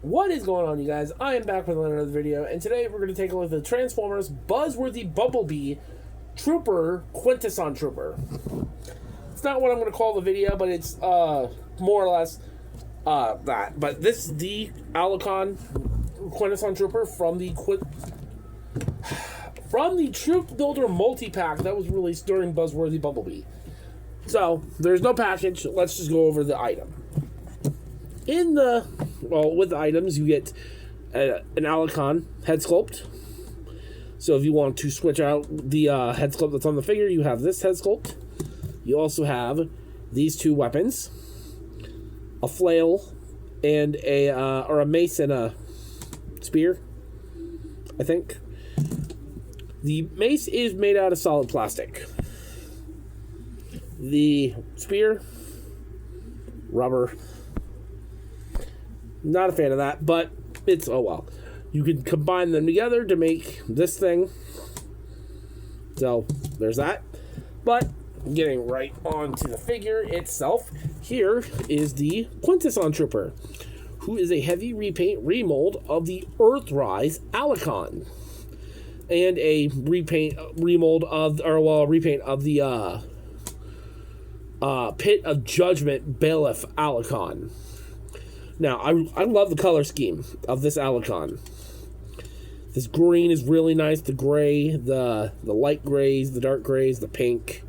What is going on, you guys? I am back with another video, and today we're going to take a look at the Transformers Buzzworthy Bumblebee Trooper Quintesson Trooper. It's not what I'm going to call the video, but it's more or less that. But this is the Alicon Quintesson Trooper from the Troop Builder multi-pack that was released during Buzzworthy Bumblebee. So, there's no package. Let's just go over the item. With the items, you get an Alicon head sculpt. So if you want to switch out the head sculpt that's on the figure, you have this head sculpt. You also have these two weapons, a flail and a mace and a spear, I think. The mace is made out of solid plastic. The spear, rubber. Not a fan of that, but it's, oh well. You can combine them together to make this thing. So, there's that. But, getting right onto the figure itself, here is the Quintesson Trooper, who is a heavy repaint remold of the Earthrise Alicon. And a repaint of the Pit of Judgment Bailiff Alicon. Now, I love the color scheme of this Alicon. This green is really nice. The gray, the light grays, the dark grays, the pink.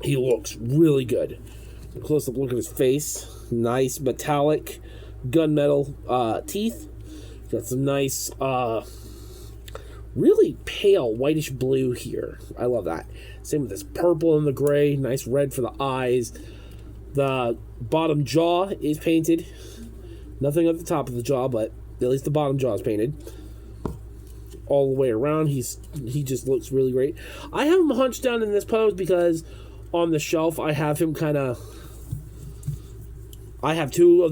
He looks really good. A close-up look at his face. Nice metallic gunmetal teeth. Got some nice, really pale whitish blue here. I love that. Same with this purple and the gray. Nice red for the eyes. The bottom jaw is painted. Nothing at the top of the jaw, but at least the bottom jaw is painted. All the way around, he just looks really great. I have him hunched down in this pose because on the shelf I have him kind of... I have two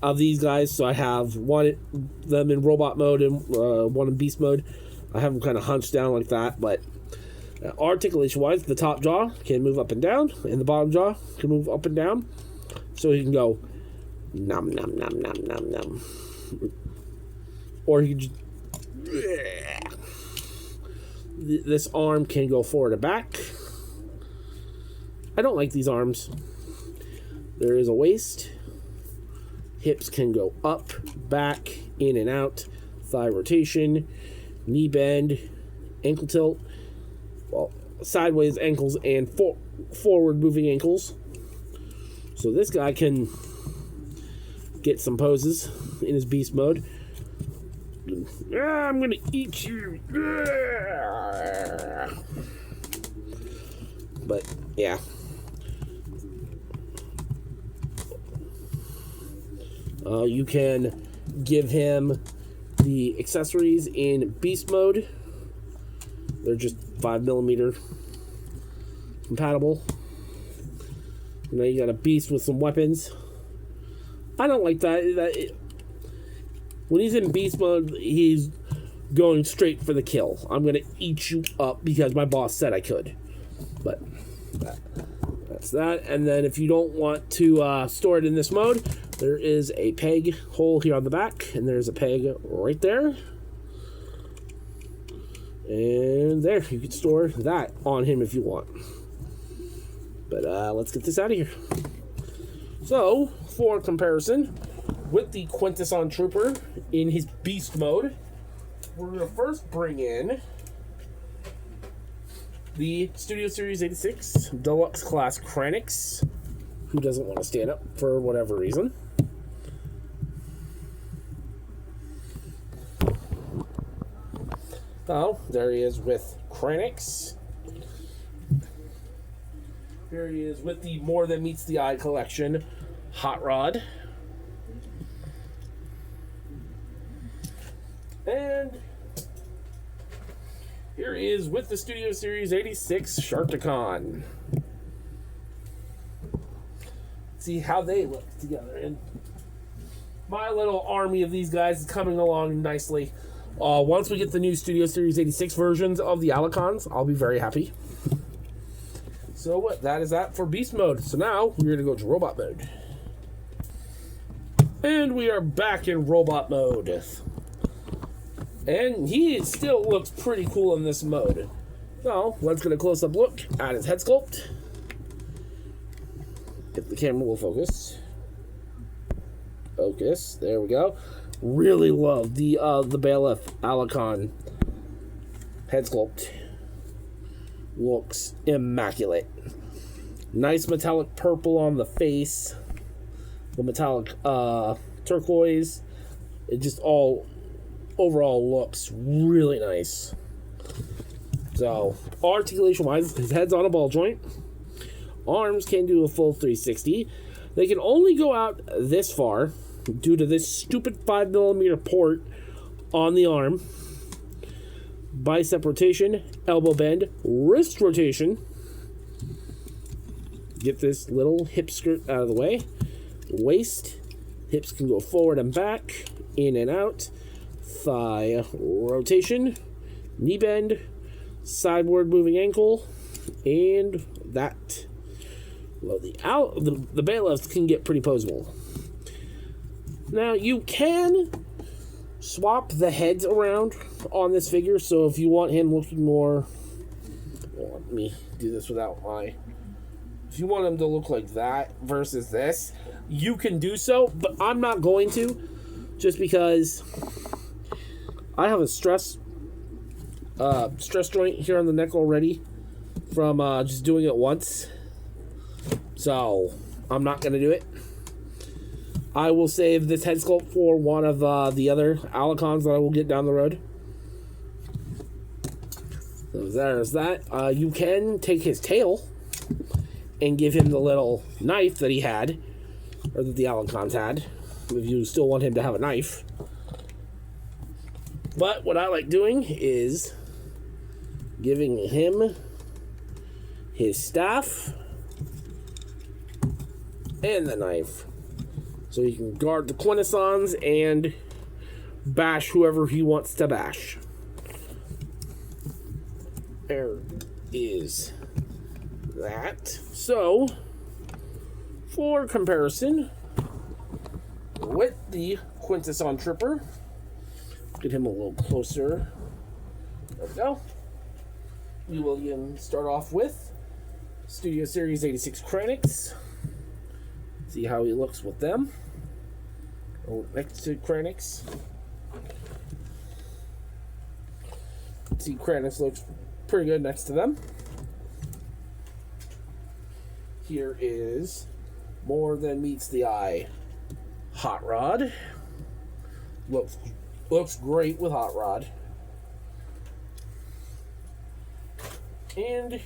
of these guys, so I have them in robot mode and one in beast mode. I have them kind of hunched down like that, but... articulation-wise, the top jaw can move up and down, and the bottom jaw can move up and down. So he can go nom nom nom nom nom nom, or he can just, this arm can go forward and back. I don't like these arms. There is a waist. Hips can go up, back, in and out. Thigh rotation, knee bend, ankle tilt. Well, sideways ankles and forward moving ankles. So this guy can get some poses in his beast mode. I'm gonna eat you. But yeah. You can give him the accessories in beast mode. They're just 5mm compatible. Now you got a beast with some weapons. I don't like that. When he's in beast mode, he's going straight for the kill. I'm gonna eat you up because my boss said I could. But that's that. And then if you don't want to store it in this mode, there is a peg hole here on the back, and there's a peg right there. And there, you can store that on him if you want. But let's get this out of here. So, for comparison, with the Quintesson Trooper in his beast mode, we're going to first bring in the Studio Series 86 Deluxe Class Kranix, who doesn't want to stand up for whatever reason. Oh, there he is with Kranix. Here he is with the More Than Meets the Eye collection Hot Rod. And here he is with the Studio Series 86 Sharkticon. See how they look together. And my little army of these guys is coming along nicely. Once we get the new Studio Series 86 versions of the Alicons, I'll be very happy. So that is that for Beast Mode. So now we're going to go to Robot Mode. And we are back in robot mode. And he still looks pretty cool in this mode. So, let's get a close-up look at his head sculpt. If the camera will focus. Focus. There we go. Really love the Bailiff Alicon head sculpt. Looks immaculate. Nice metallic purple on the face. The metallic turquoise. It just all overall looks really nice. So, articulation wise, his head's on a ball joint. Arms can do a full 360. They can only go out this far due to this stupid 5mm port on the arm. Bicep rotation, elbow bend, wrist rotation. Get this little hip skirt out of the way. Waist, hips can go forward and back, in and out. Thigh rotation, knee bend, sideward moving ankle, and that. Well, the bailiffs can get pretty posable. Now, you can swap the heads around on this figure, so if you want him looking more... Well, let me do this without my... If you want him to look like that versus this, you can do so, but I'm not going to, just because I have a stress joint here on the neck already from just doing it once. So, I'm not going to do it. I will save this head sculpt for one of the other Alicons that I will get down the road. So there's that. You can take his tail and give him the little knife that he had, or that the Alicons had, if you still want him to have a knife. But what I like doing is giving him his staff and the knife, so he can guard the Quintessons and bash whoever he wants to bash. There is that. So, for comparison with the Quintesson Trooper, get him a little closer. There we go. We will start off with Studio Series 86 Kranix. See how he looks with them. Oh, next to Kranix. See, Kranix looks pretty good next to them. Here is More Than Meets the Eye Hot Rod. Looks great with Hot Rod. And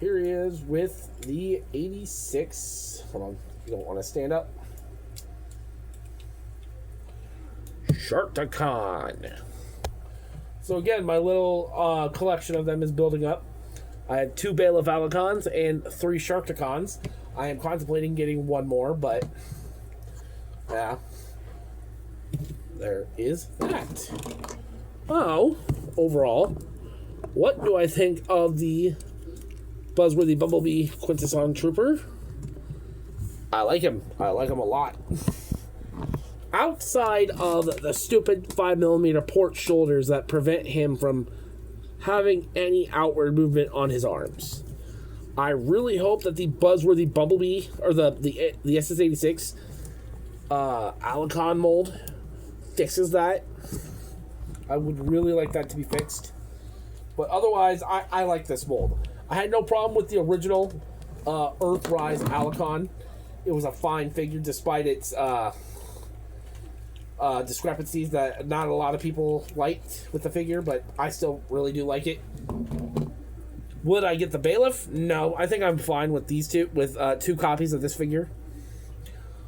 here he is with the 86. Hold on, you don't want to stand up. Sharkticon. So again, my little collection of them is building up. I had 2 Bailiff Alicons and 3 Sharkticons. I am contemplating getting one more, but yeah, there is that. Oh, overall, what do I think of the Buzzworthy Bumblebee Quintesson Trooper? I like him. I like him a lot. Outside of the stupid 5mm port shoulders that prevent him from having any outward movement on his arms, I really hope that the Buzzworthy Bumblebee, or the SS86 Alicon mold fixes that. I would really like that to be fixed. But otherwise, I like this mold. I had no problem with the original Earthrise Alicon. It was a fine figure despite its discrepancies that not a lot of people liked with the figure, but I still really do like it. Would I get the Bailiff? No, I think I'm fine with these two, with 2 copies of this figure.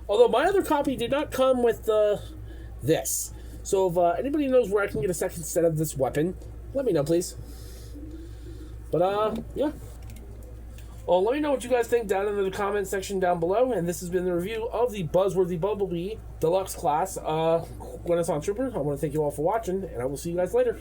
Although my other copy did not come with this. So if anybody knows where I can get a second set of this weapon, let me know, please. But, yeah. Well, let me know what you guys think down in the comment section down below. And this has been the review of the Buzzworthy Bumblebee Deluxe Class Quintesson Trooper. I want to thank you all for watching, and I will see you guys later.